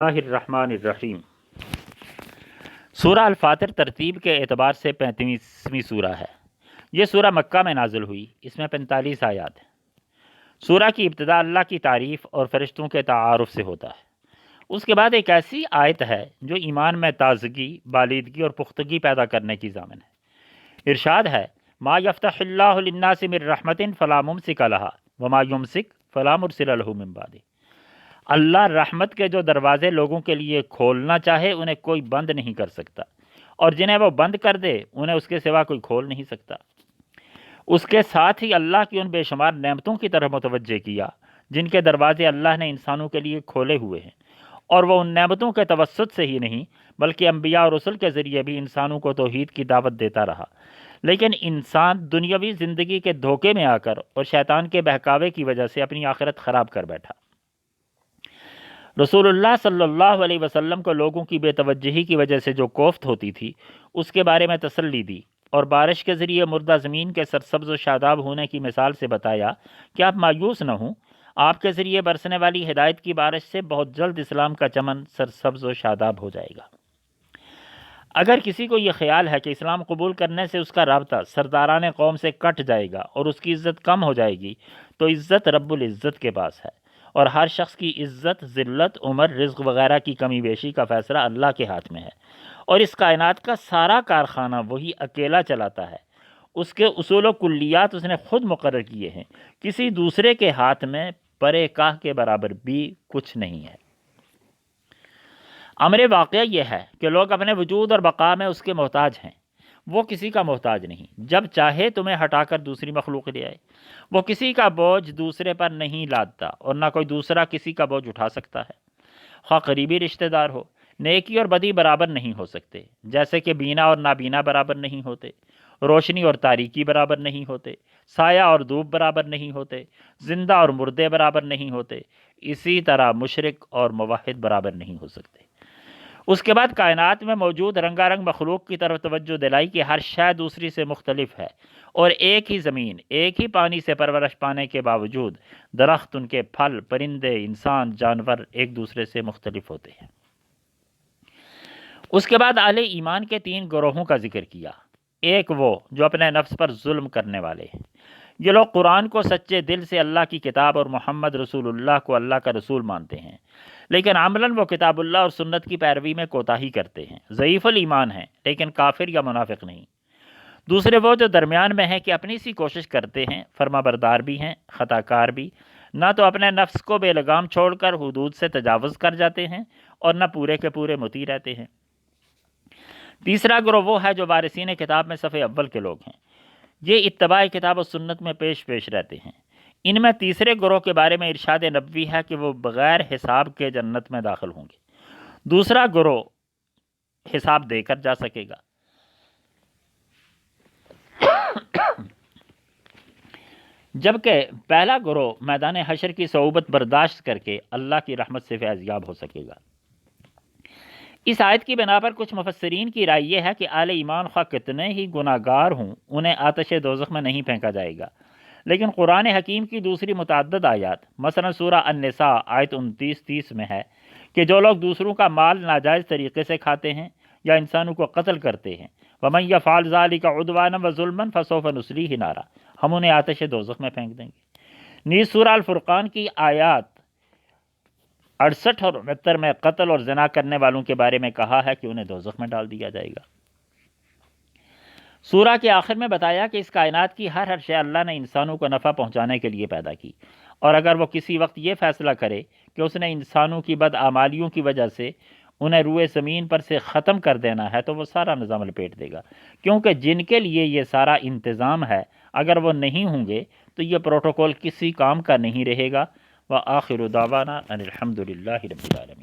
اللہ الرحمن الرحیم۔ سورہ الفاتر ترتیب کے اعتبار سے 35ویں سورہ ہے۔ یہ سورہ مکہ میں نازل ہوئی، اس میں 45 آیات ہیں۔ سورہ کی ابتدا اللہ کی تعریف اور فرشتوں کے تعارف سے ہوتا ہے۔ اس کے بعد ایک ایسی آیت ہے جو ایمان میں تازگی، بالیدگی اور پختگی پیدا کرنے کی ضامن ہے۔ ارشاد ہے، ما یفتح اللہ للناس من رحمت فلا ممسک لہا وما یمسک فلا مرسل لہ من بعدہ۔ اللہ رحمت کے جو دروازے لوگوں کے لیے کھولنا چاہے انہیں کوئی بند نہیں کر سکتا، اور جنہیں وہ بند کر دے انہیں اس کے سوا کوئی کھول نہیں سکتا۔ اس کے ساتھ ہی اللہ کی ان بے شمار نعمتوں کی طرف متوجہ کیا جن کے دروازے اللہ نے انسانوں کے لیے کھولے ہوئے ہیں، اور وہ ان نعمتوں کے توسط سے ہی نہیں بلکہ انبیاء اور رسل کے ذریعے بھی انسانوں کو توحید کی دعوت دیتا رہا۔ لیکن انسان دنیاوی زندگی کے دھوکے میں آ کر اور شیطان کے بہکاوے کی وجہ سے اپنی آخرت خراب کر بیٹھا۔ رسول اللہ صلی اللہ علیہ وسلم کو لوگوں کی بے توجہی کی وجہ سے جو کوفت ہوتی تھی اس کے بارے میں تسلی دی، اور بارش کے ذریعے مردہ زمین کے سرسبز و شاداب ہونے کی مثال سے بتایا کہ آپ مایوس نہ ہوں، آپ کے ذریعے برسنے والی ہدایت کی بارش سے بہت جلد اسلام کا چمن سرسبز و شاداب ہو جائے گا۔ اگر کسی کو یہ خیال ہے کہ اسلام قبول کرنے سے اس کا رابطہ سرداران قوم سے کٹ جائے گا اور اس کی عزت کم ہو جائے گی، تو عزت رب العزت کے پاس ہے، اور ہر شخص کی عزت، ذلت، عمر، رزق وغیرہ کی کمی بیشی کا فیصلہ اللہ کے ہاتھ میں ہے، اور اس کائنات کا سارا کارخانہ وہی اکیلا چلاتا ہے۔ اس کے اصول و کلیات اس نے خود مقرر کیے ہیں، کسی دوسرے کے ہاتھ میں پرے کاہ کے برابر بھی کچھ نہیں ہے۔ امر واقعہ یہ ہے کہ لوگ اپنے وجود اور بقا میں اس کے محتاج ہیں، وہ کسی کا محتاج نہیں۔ جب چاہے تمہیں ہٹا کر دوسری مخلوق لے آئے۔ وہ کسی کا بوجھ دوسرے پر نہیں لادتا، اور نہ کوئی دوسرا کسی کا بوجھ اٹھا سکتا ہے، خواہ قریبی رشتہ دار ہو۔ نیکی اور بدی برابر نہیں ہو سکتے، جیسے کہ بینا اور نابینا برابر نہیں ہوتے، روشنی اور تاریکی برابر نہیں ہوتے، سایہ اور دھوپ برابر نہیں ہوتے، زندہ اور مردے برابر نہیں ہوتے، اسی طرح مشرک اور موحد برابر نہیں ہو سکتے۔ اس کے بعد کائنات میں موجود رنگا رنگ مخلوق کی طرف توجہ دلائی کہ ہر شے دوسری سے مختلف ہے، اور ایک ہی زمین، ایک ہی پانی سے پرورش پانے کے باوجود درخت، ان کے پھل، پرندے، انسان، جانور ایک دوسرے سے مختلف ہوتے ہیں۔ اس کے بعد اہل ایمان کے 3 گروہوں کا ذکر کیا۔ ایک وہ جو اپنے نفس پر ظلم کرنے والے ہیں۔ یہ لوگ قرآن کو سچے دل سے اللہ کی کتاب اور محمد رسول اللہ کو اللہ کا رسول مانتے ہیں، لیکن عملاً وہ کتاب اللہ اور سنت کی پیروی میں کوتاہی کرتے ہیں۔ ضعیف الایمان ہیں لیکن کافر یا منافق نہیں۔ دوسرے وہ جو درمیان میں ہیں کہ اپنی سی کوشش کرتے ہیں، فرما بردار بھی ہیں، خطا کار بھی، نہ تو اپنے نفس کو بے لگام چھوڑ کر حدود سے تجاوز کر جاتے ہیں، اور نہ پورے کے پورے مطیع رہتے ہیں۔ تیسرا گروہ وہ ہے جو وارثین کتاب میں صف اول کے لوگ ہیں، یہ اتباع کتاب و سنت میں پیش رہتے ہیں۔ ان میں تیسرے گروہ کے بارے میں ارشاد نبوی ہے کہ وہ بغیر حساب کے جنت میں داخل ہوں گے۔ دوسرا گروہ حساب دے کر جا سکے گا، جبکہ پہلا گروہ میدان حشر کی صعوبت برداشت کر کے اللہ کی رحمت سے فیضیاب ہو سکے گا۔ اس آیت کی بنا پر کچھ مفسرین کی رائے یہ ہے کہ اہل ایمان خواہ کتنے ہی گناہ گار ہوں انہیں آتش دوزخ میں نہیں پھینکا جائے گا، لیکن قرآن حکیم کی دوسری متعدد آیات، مثلا سورہ النساء آیت 29-30 میں ہے کہ جو لوگ دوسروں کا مال ناجائز طریقے سے کھاتے ہیں یا انسانوں کو قتل کرتے ہیں، وَمَن يَفْعَلْ ذَلِكَ عُدْوَانًا وَظُلْمًا فَسَوْفَ نُصْلِيهِ نَارًا، ہم انہیں آتش دوزخ میں پھینک دیں گے۔ نیز سورہ الفرقان کی آیات 68 اور 69 میں قتل اور زنا کرنے والوں کے بارے میں کہا ہے کہ انہیں دوزخ میں ڈال دیا جائے گا۔ سورہ کے آخر میں بتایا کہ اس کائنات کی ہر شے اللہ نے انسانوں کو نفع پہنچانے کے لیے پیدا کی، اور اگر وہ کسی وقت یہ فیصلہ کرے کہ اس نے انسانوں کی بدعمالیوں کی وجہ سے انہیں روئے زمین پر سے ختم کر دینا ہے تو وہ سارا نظام لپیٹ دے گا، کیونکہ جن کے لیے یہ سارا انتظام ہے اگر وہ نہیں ہوں گے تو یہ پروٹوکول کسی کام کا نہیں رہے گا۔ وآخر دعوانا ان الحمد للہ رب العالمین۔